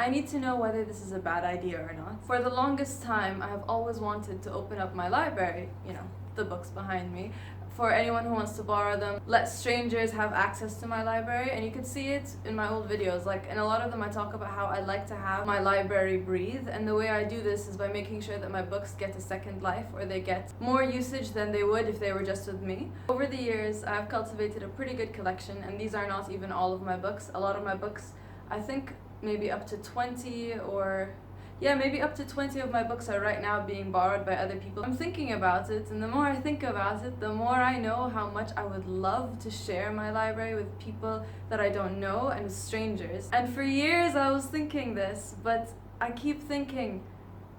I need to know whether this is a bad idea or not. For the longest time, I have always wanted to open up my library, the books behind me, for anyone who wants to borrow them, let strangers have access to my library. And you can see it in my old videos. Like in a lot of them I talk about how I like to have my library breathe, and the way I do this is by making sure that my books get a second life, or they get more usage than they would if they were just with me. Over the years I've cultivated a pretty good collection, and these are not even all of my books. A lot of my books, I think maybe up to 20 of my books are right now being borrowed by other people. I'm thinking about it, and the more I think about it, the more I know how much I would love to share my library with people that I don't know and with strangers. And for years I was thinking this, but I keep thinking,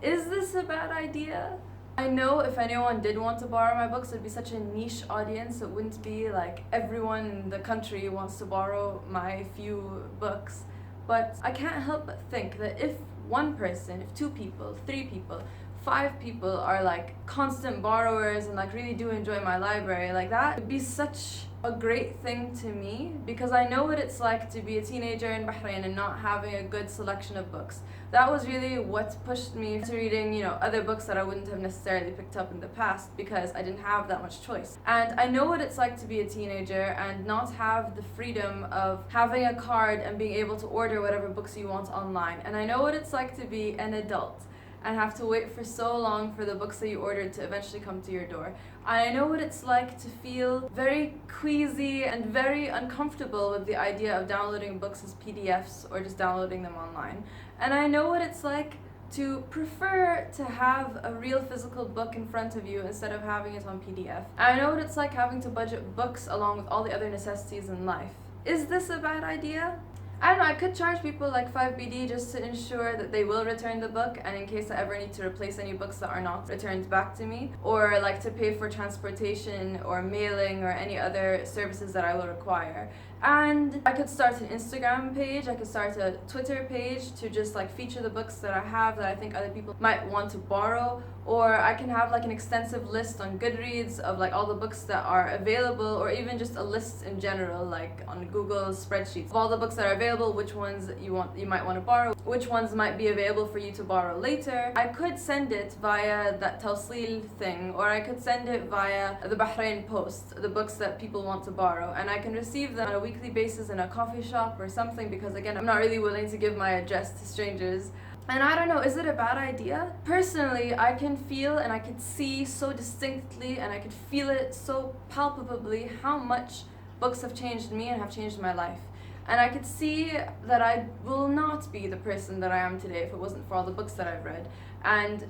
is this a bad idea? I know if anyone did want to borrow my books, it'd be such a niche audience. It wouldn't be like everyone in the country wants to borrow my few books. But I can't help but think that if one person, if 2 people, 3 people, 5 people are like constant borrowers and like really do enjoy my library, like that would be such a great thing to me, because I know what it's like to be a teenager in Bahrain and not having a good selection of books. That was really what pushed me to reading, other books that I wouldn't have necessarily picked up in the past, because I didn't have that much choice. And I know what it's like to be a teenager and not have the freedom of having a card and being able to order whatever books you want online. And I know what it's like to be an adult and have to wait for so long for the books that you ordered to eventually come to your door. I know what it's like to feel very queasy and very uncomfortable with the idea of downloading books as PDFs or just downloading them online. And I know what it's like to prefer to have a real physical book in front of you instead of having it on PDF. And I know what it's like having to budget books along with all the other necessities in life. Is this a bad idea? I don't know, I could charge people like 5 BD just to ensure that they will return the book, and in case I ever need to replace any books that are not returned back to me, or like to pay for transportation or mailing or any other services that I will require. And I could start an Instagram page, I could start a Twitter page to just like feature the books that I have that I think other people might want to borrow, or I can have like an extensive list on Goodreads of like all the books that are available, or even just a list in general, like on Google spreadsheets of all the books that are available, which ones you might want to borrow, which ones might be available for you to borrow later. I could send it via that Tauseel thing, or I could send it via the Bahrain Post, the books that people want to borrow, and I can receive them on a weekly basis in a coffee shop or something, because again, I'm not really willing to give my address to strangers. And I don't know, is it a bad idea? Personally, I can feel and I could see so distinctly and I could feel it so palpably how much books have changed me and have changed my life. And I could see that I will not be the person that I am today if it wasn't for all the books that I've read. And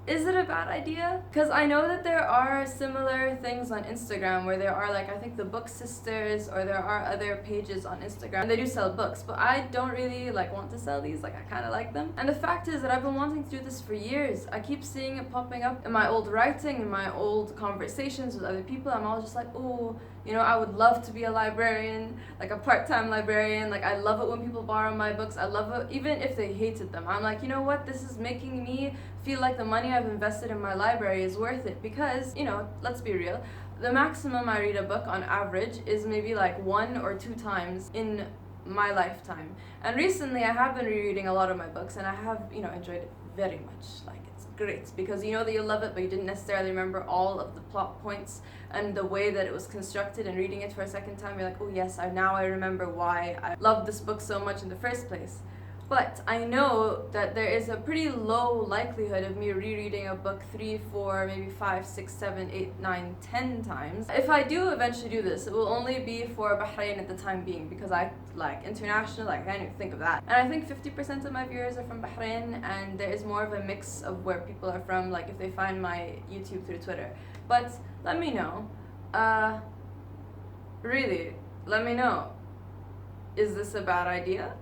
is it a bad idea? Because I know that there are similar things on Instagram where there are like, I think the Book Sisters, or there are other pages on Instagram, and they do sell books, but I don't really want to sell these, I kind of like them. And the fact is that I've been wanting to do this for years. I keep seeing it popping up in my old writing, in my old conversations with other people. I'm always just like, oh, I would love to be a librarian, like a part-time librarian. Like, I love it when people borrow my books. I love it even if they hated them. I'm like, you know what, this is making me feel like the money I've invested in my library is worth it, because, let's be real, the maximum I read a book on average is maybe like 1 or 2 times in my lifetime. And recently I have been rereading a lot of my books, and I have, enjoyed it very much. Like, it's great, because you know that you love it, but you didn't necessarily remember all of the plot points and the way that it was constructed, and reading it for a second time, you're like, oh yes, now I remember why I loved this book so much in the first place. But I know that there is a pretty low likelihood of me rereading a book 3, 4, maybe 5, 6, 7, 8, 9, 10 times. If I do eventually do this, it will only be for Bahrain at the time being, because I like international, I can't even think of that. And I think 50% of my viewers are from Bahrain, and there is more of a mix of where people are from, like if they find my YouTube through Twitter. But let me know. Really, let me know. Is this a bad idea?